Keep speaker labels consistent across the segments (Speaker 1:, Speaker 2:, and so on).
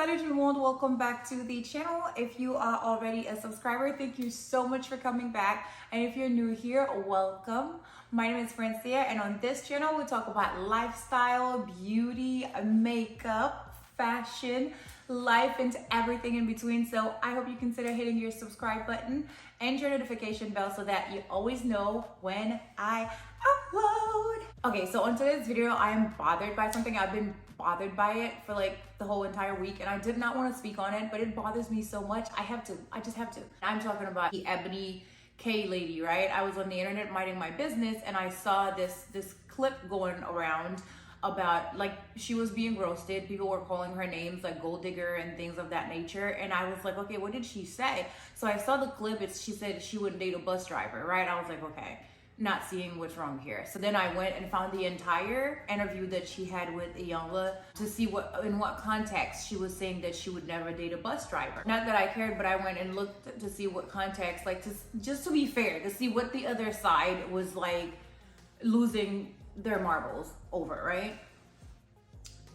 Speaker 1: Salut tout le monde, welcome back to the channel. If you are already a subscriber, thank you so much for coming back. And if you're new here, welcome. My name is Francia, and on this channel we talk about lifestyle, beauty, makeup, fashion, life, and everything in between. So I hope you consider hitting your subscribe button and your notification bell so that you always know when I upload. Okay, so on today's video, I am bothered by something. I've been bothered by it for like the whole entire week, and I did not want to speak on it, but it bothers me so much. I just have to. I'm talking about the Ebony K lady, right? I was on the internet minding my business, and I saw this clip going around about like she was being roasted. People were calling her names like gold digger and things of that nature, and I was like, okay, what did she say? So I saw the clip. She said she wouldn't date a bus driver, right? I was like, okay, not seeing what's wrong here. So then I went and found the entire interview that she had with Iyanla to see in what context she was saying that she would never date a bus driver. Not that I cared, but I went and looked to see what context, like just to be fair, to see what the other side was like losing their marbles over, right?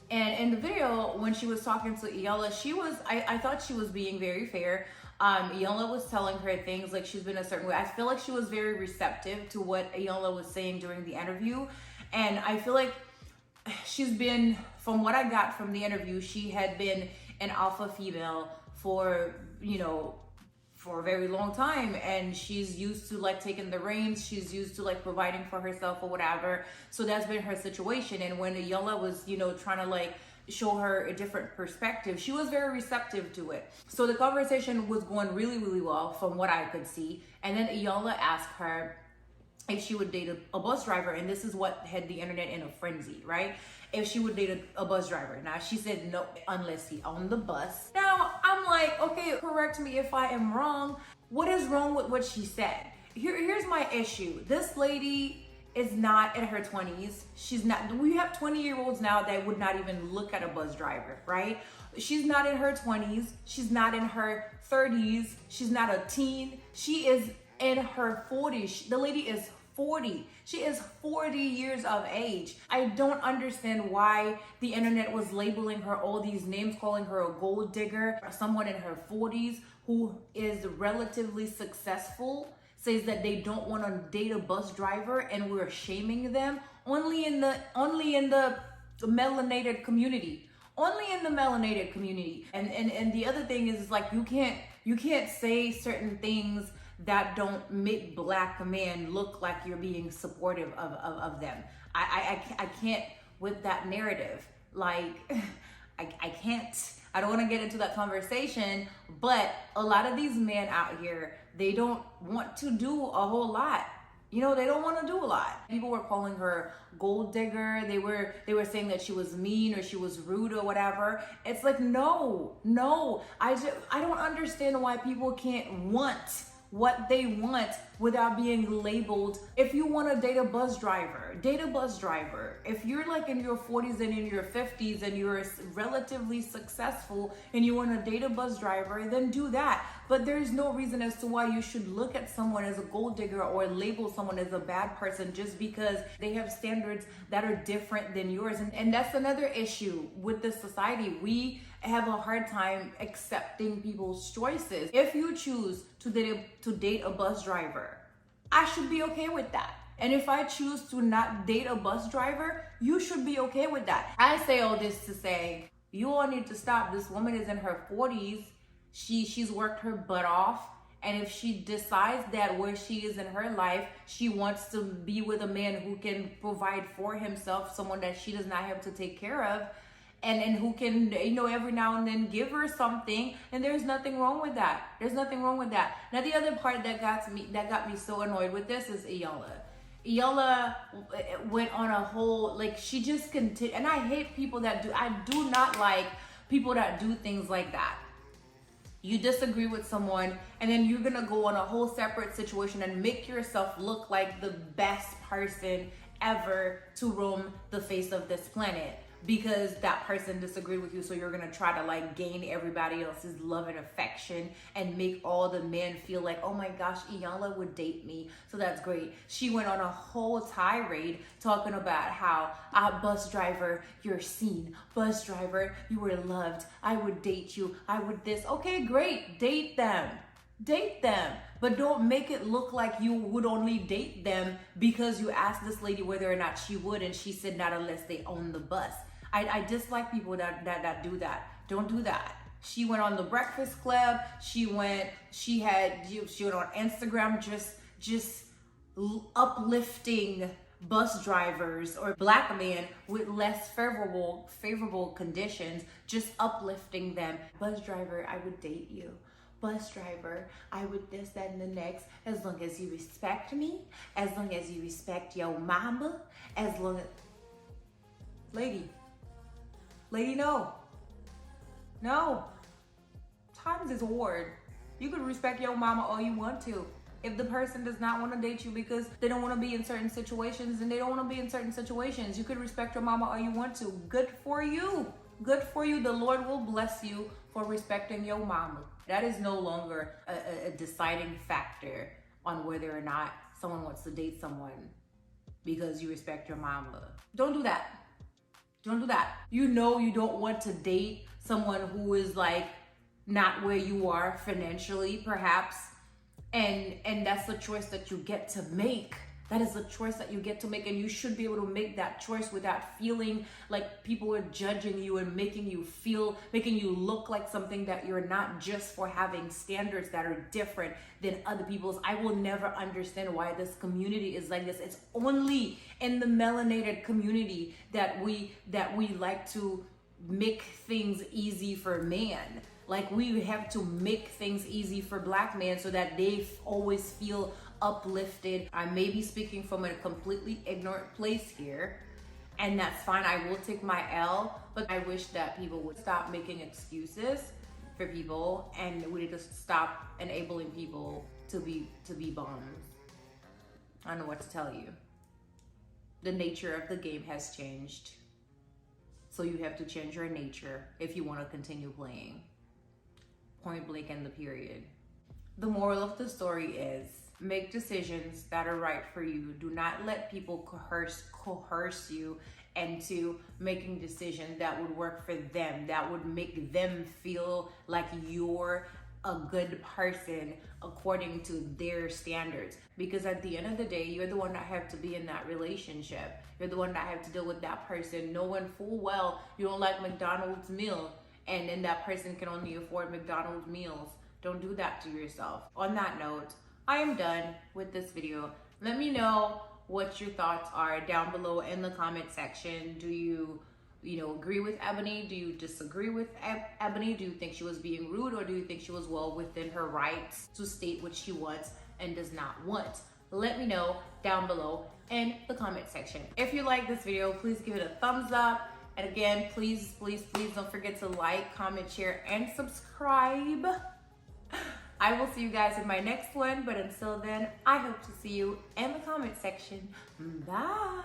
Speaker 1: And in the video, when she was talking to Iyanla, I thought she was being very fair. Iyanla was telling her things like she's been a certain way. I feel like she was very receptive to what Iyanla was saying during the interview. And I feel like she's been, from what I got from the interview, she had been an alpha female for a very long time, and she's used to like taking the reins. She's used to like providing for herself or whatever. So that's been her situation. And when Iyanla was, trying to like show her a different perspective, she was very receptive to it. So the conversation was going really, really well from what I could see. And then Iyanla asked her if she would date a bus driver, and this is what had the internet in a frenzy, right? If she would date a bus driver. Now she said no, unless he owned the bus. Now I'm like, okay, correct me if I am wrong. What is wrong with what she said? Here's my issue. This lady is not in her 20s. She's not. We have 20-year-olds now that would not even look at a bus driver, right? She's not in her 20s. She's not in her 30s. She's not a teen. She is in her 40s. The lady is 40. She is 40 years of age. I don't understand why the internet was labeling her all these names, calling her a gold digger. Someone in her 40s who is relatively successful says that they don't want to date a bus driver, and we're shaming them only in the melanated community. Only in the melanated community. And the other thing is like you can't say certain things that don't make black men look like you're being supportive of them. I can't with that narrative. Like I can't. I don't want to get into that conversation, but a lot of these men out here, they don't want to do a whole lot. They don't want to do a lot. People were calling her gold digger. They were saying that she was mean or she was rude or whatever. It's like, no. I don't understand why people can't want what they want without being labeled. If you want to date a bus driver, date a bus driver. If you're like in your 40s and in your 50s and you're relatively successful and you want to date a bus driver, then do that. But there's no reason as to why you should look at someone as a gold digger or label someone as a bad person just because they have standards that are different than yours. And that's another issue with this society. We have a hard time accepting people's choices. If you choose to date a bus driver, I should be okay with that. And if I choose to not date a bus driver, you should be okay with that. I say all this to say, you all need to stop. This woman is in her 40s. She's worked her butt off. And if she decides that where she is in her life, she wants to be with a man who can provide for himself, someone that she does not have to take care of, and who can, every now and then give her something, and there's nothing wrong with that. There's nothing wrong with that. Now, the other part that got me so annoyed with this is Iyanla. Iyanla went on a whole, like, she just continued, and I hate people that I do not like people that do things like that. You disagree with someone, and then you're gonna go on a whole separate situation and make yourself look like the best person ever to roam the face of this planet. because that person disagreed with you. So you're gonna try to like gain everybody else's love and affection and make all the men feel like, oh my gosh, Iyanla would date me. So that's great. She went on a whole tirade talking about how, bus driver, you're seen. Bus driver, you were loved. I would date you. I would this. Okay, great. Date them. Date them, but don't make it look like you would only date them because you asked this lady whether or not she would, and she said not unless they own the bus. I dislike people that do that. Don't do that. She went on the Breakfast Club. She went on Instagram just uplifting bus drivers or black men with less favorable conditions, just uplifting them. Bus driver, I would date you. Bus driver, I would this, that, and the next, as long as you respect me, as long as you respect your mama, as long as... Lady, no. Times is hard. You can respect your mama all you want to. If the person does not want to date you because they don't want to be in certain situations, then they don't want to be in certain situations. You can respect your mama all you want to. Good for you. Good for you. The Lord will bless you for respecting your mama. That is no longer a deciding factor on whether or not someone wants to date someone because you respect your mama. Don't do that. Don't do that. You know you don't want to date someone who is like not where you are financially, perhaps. And that's the choice that you get to make. That is the choice that you get to make, and you should be able to make that choice without feeling like people are judging you and making you look like something that you're not, just for having standards that are different than other people's. I will never understand why this community is like this. It's only in the melanated community that we like to make things easy for men. Like we have to make things easy for black men so that they always feel uplifted. I may be speaking from a completely ignorant place here, and that's fine. I will take my L, but I wish that people would stop making excuses for people, and we need to stop enabling people to be bums. I don't know what to tell you. The nature of the game has changed, so you have to change your nature if you want to continue playing. Point blank in the period. The moral of the story is, make decisions that are right for you. Do not let people coerce you into making decisions that would work for them, that would make them feel like you're a good person according to their standards. Because at the end of the day, you're the one that have to be in that relationship. You're the one that have to deal with that person, knowing full well you don't like McDonald's meal, and then that person can only afford McDonald's meals. Don't do that to yourself. On that note, I am done with this video. Let me know what your thoughts are down below in the comment section. Do you agree with Ebony? Do you disagree with Ebony? Do you think she was being rude, or do you think she was well within her rights to state what she wants and does not want? Let me know down below in the comment section. If you like this video, please give it a thumbs up. And again, please don't forget to like, comment, share, and subscribe. I will see you guys in my next one, but until then, I hope to see you in the comment section. Bye.